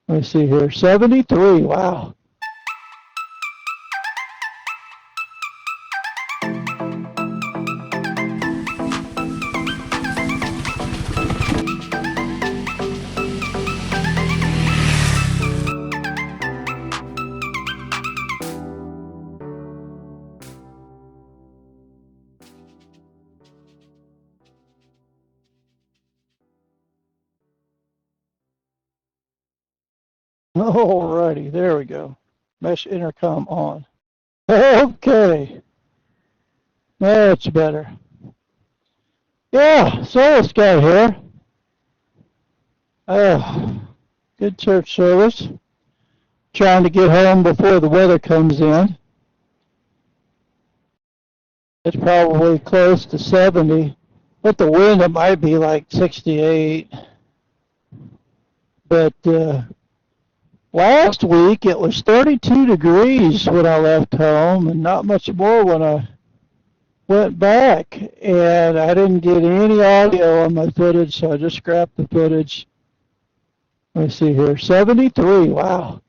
Let me see here. 73. Wow. Alrighty, there we go. Mesh intercom on. Okay. That's better. Yeah, so this guy here. Good church service. Trying to get home before the weather comes in. It's probably close to 70. With the wind, it might be like 68. But last week, it was 32 degrees when I left home, and not much more when I went back. And I didn't get any audio on my footage, so I just scrapped the footage. Let me see here, 73, wow.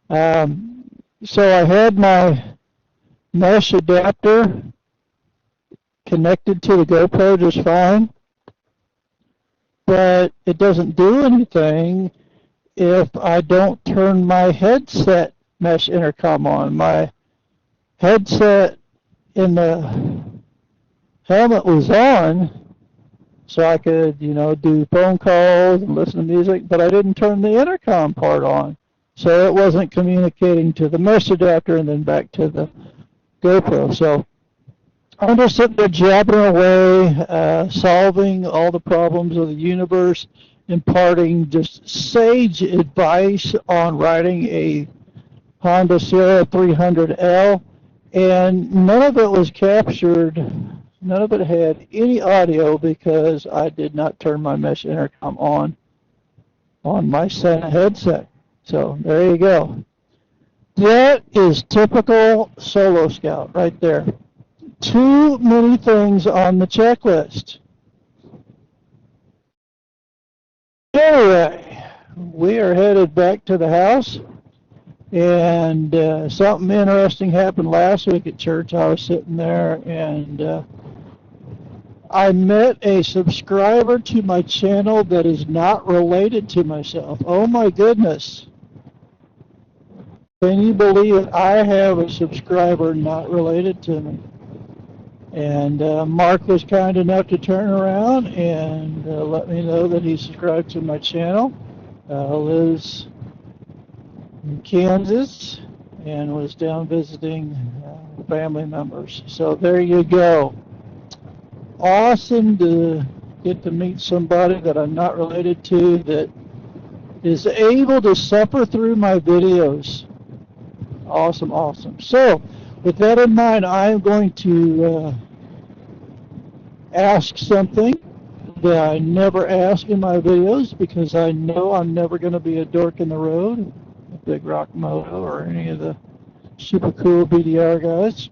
So I had my mesh adapter connected to the GoPro just fine, but it doesn't do anything if I don't turn my headset mesh intercom on. My headset in the helmet was on, so I could, do phone calls and listen to music, but I didn't turn the intercom part on. So it wasn't communicating to the mesh adapter and then back to the GoPro. So I'm just sitting there jabbering away, solving all the problems of the universe, imparting just sage advice on riding a Honda CRF300L, and none of it was captured. None of it had any audio because I did not turn my mesh intercom on my Sena headset. So there you go. That is typical Solo Scout right there. Too many things on the checklist. Anyway, we are headed back to the house, and something interesting happened last week at church. I was sitting there, and I met a subscriber to my channel that is not related to myself. Oh my goodness. Can you believe it? I have a subscriber not related to me. And Mark was kind enough to turn around and let me know that he subscribed to my channel. Lives in Kansas and was down visiting family members. So there you go. Awesome to get to meet somebody that I'm not related to that is able to suffer through my videos. Awesome, awesome. So, with that in mind, I'm going to ask something that I never ask in my videos because I know I'm never going to be a dork in the road, a Big Rock Moto, or any of the super cool BDR guys.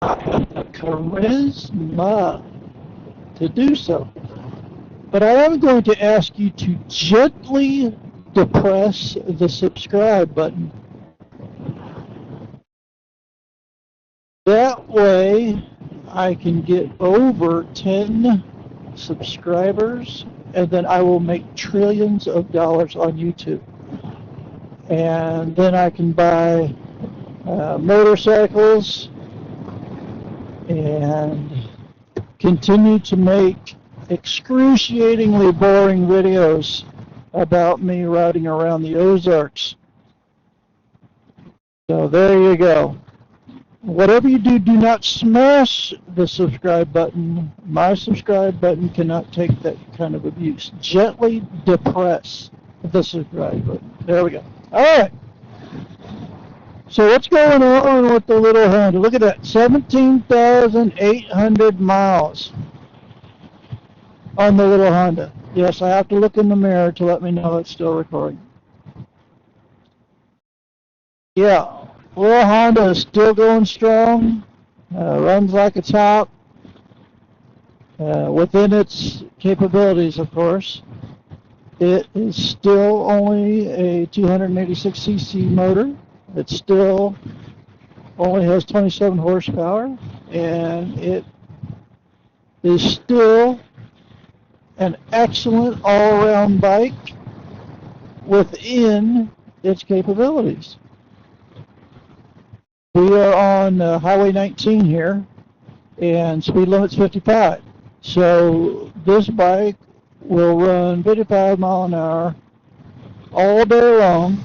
I have the charisma to do so. But I am going to ask you to gently depress the subscribe button. That way I can get over 10 subscribers, and then I will make trillions of dollars on YouTube. And then I can buy motorcycles and continue to make excruciatingly boring videos about me riding around the Ozarks. So there you go. Whatever you do, do not smash the subscribe button. My subscribe button cannot take that kind of abuse. Gently depress the subscribe button. There we go. All right. So what's going on with the little Honda? Look at that, 17,800 miles on the little Honda. Yes, I have to look in the mirror to let me know it's still recording. Yeah, little Honda is still going strong, runs like a top, within its capabilities, of course. It is still only a 286cc motor. It still only has 27 horsepower, and it is still an excellent all-around bike within its capabilities. We are on Highway 19 here, and speed limit's 55. So this bike will run 55 mile an hour all day long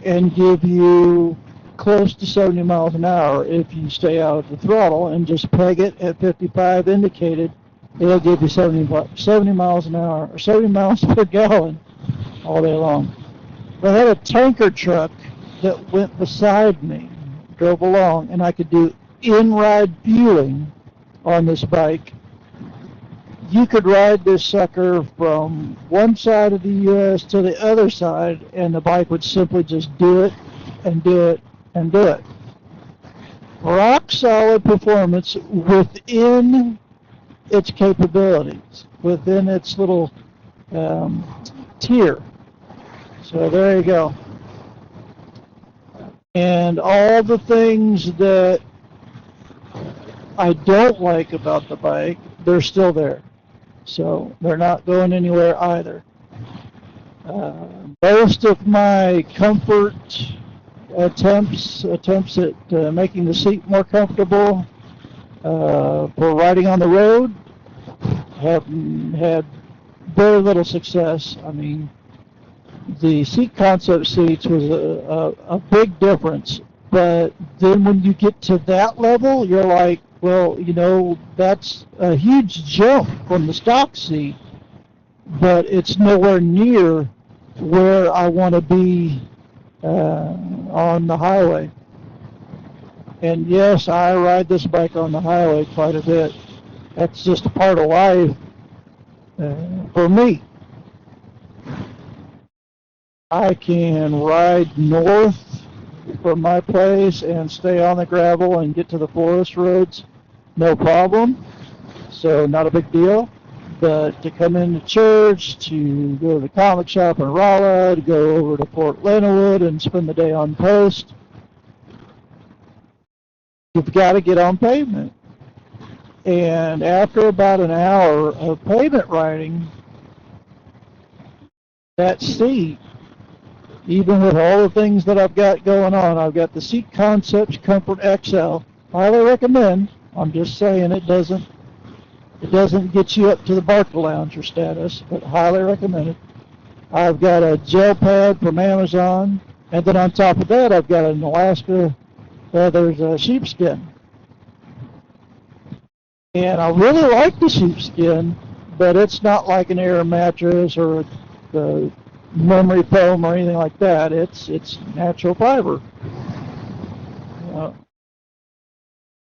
and give you close to 70 miles an hour. If you stay out at the throttle and just peg it at 55 indicated, it'll give you 70 miles an hour, or 70 miles per gallon all day long. I had a tanker truck that went beside me, drove along, and I could do in-ride fueling on this bike. You could ride this sucker from one side of the U.S. to the other side, and the bike would simply just do it and do it and do it. Rock solid performance within its capabilities, within its little tier. So there you go. And all the things that I don't like about the bike, they're still there. So they're not going anywhere either. Most of my comfort attempts at making the seat more comfortable for riding on the road have had very little success. I mean, the seat concept seats was a big difference, but then when you get to that level, you're like, well, you know, that's a huge jump from the stock seat, but it's nowhere near where I want to be on the highway. And yes, I ride this bike on the highway quite a bit. That's just a part of life for me. I can ride north from my place and stay on the gravel and get to the forest roads, no problem. So not a big deal. But to come into church, to go to the comic shop in Rolla, to go over to Fort Leonard and spend the day on post, you've got to get on pavement. And after about an hour of pavement riding, that seat, even with all the things that I've got going on, I've got the Seat Concepts Comfort XL. Highly recommend. I'm just saying it doesn't get you up to the Barca Lounger status, but highly recommend it. I've got a gel pad from Amazon, and then on top of that, I've got an Alaska there's a sheepskin. And I really like the sheepskin, but it's not like an air mattress or the memory foam or anything like that. It's natural fiber.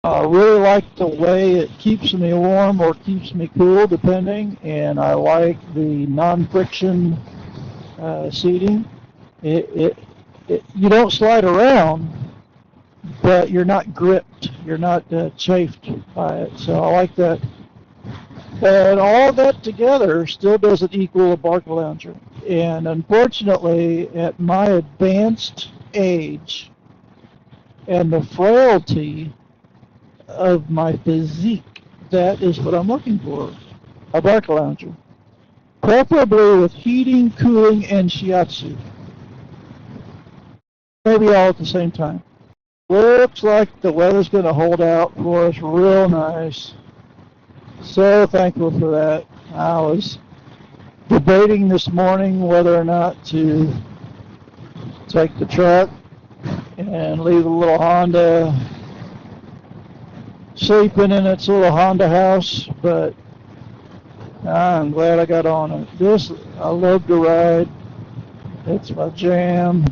I really like the way it keeps me warm or keeps me cool, depending, and I like the non-friction seating. You don't slide around, but you're not gripped. You're not chafed by it, so I like that. And all that together still doesn't equal a Barca Lounger. And unfortunately, at my advanced age and the frailty of my physique, that is what I'm looking for, a Barca Lounger. Preferably with heating, cooling, and shiatsu. Maybe all at the same time. Looks like the weather's going to hold out for us real nice. So thankful for that. I was debating this morning whether or not to take the truck and leave the little Honda sleeping in its little Honda house, but I'm glad I got on it. I love to ride. It's my jam.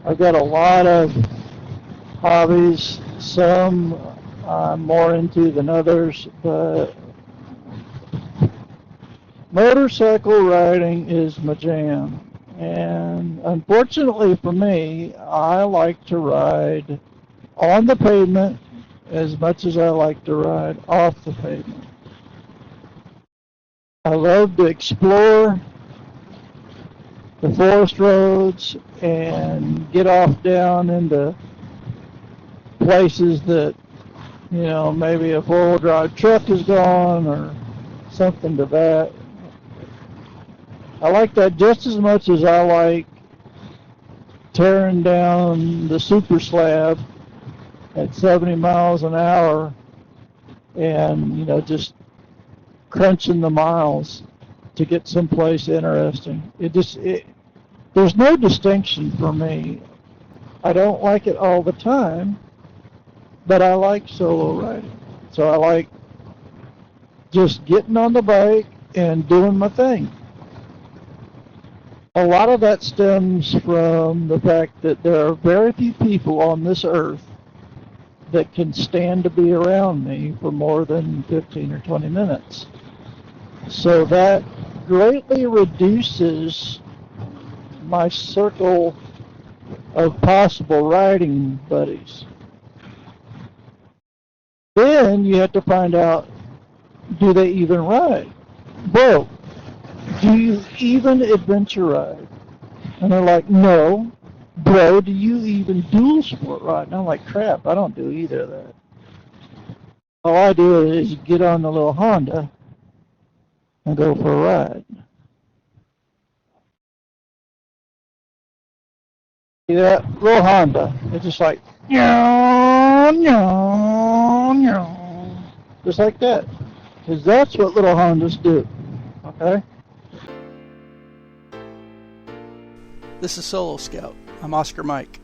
I've got a lot of hobbies. Some I'm more into than others, but motorcycle riding is my jam. And unfortunately for me, I like to ride on the pavement as much as I like to ride off the pavement. I love to explore. the forest roads and get off down into places that, you know, maybe a four-wheel drive truck is gone or something to that. I like that just as much as I like tearing down the super slab at 70 miles an hour and, you know, just crunching the miles to get someplace interesting. There's no distinction for me. I don't like it all the time, but I like solo riding. So I like just getting on the bike and doing my thing. A lot of that stems from the fact that there are very few people on this earth that can stand to be around me for more than 15 or 20 minutes. So that greatly reduces my circle of possible riding buddies. Then you have to find out, do they even ride? Bro, do you even adventure ride? And they're like, no. Bro, do you even dual sport ride? And I'm like, crap, I don't do either of that. All I do is get on the little Honda and go for a ride. See that little Honda? It's just like, just like that. Because that's what little Hondas do. Okay? This is Solo Scout. I'm Oscar Mike.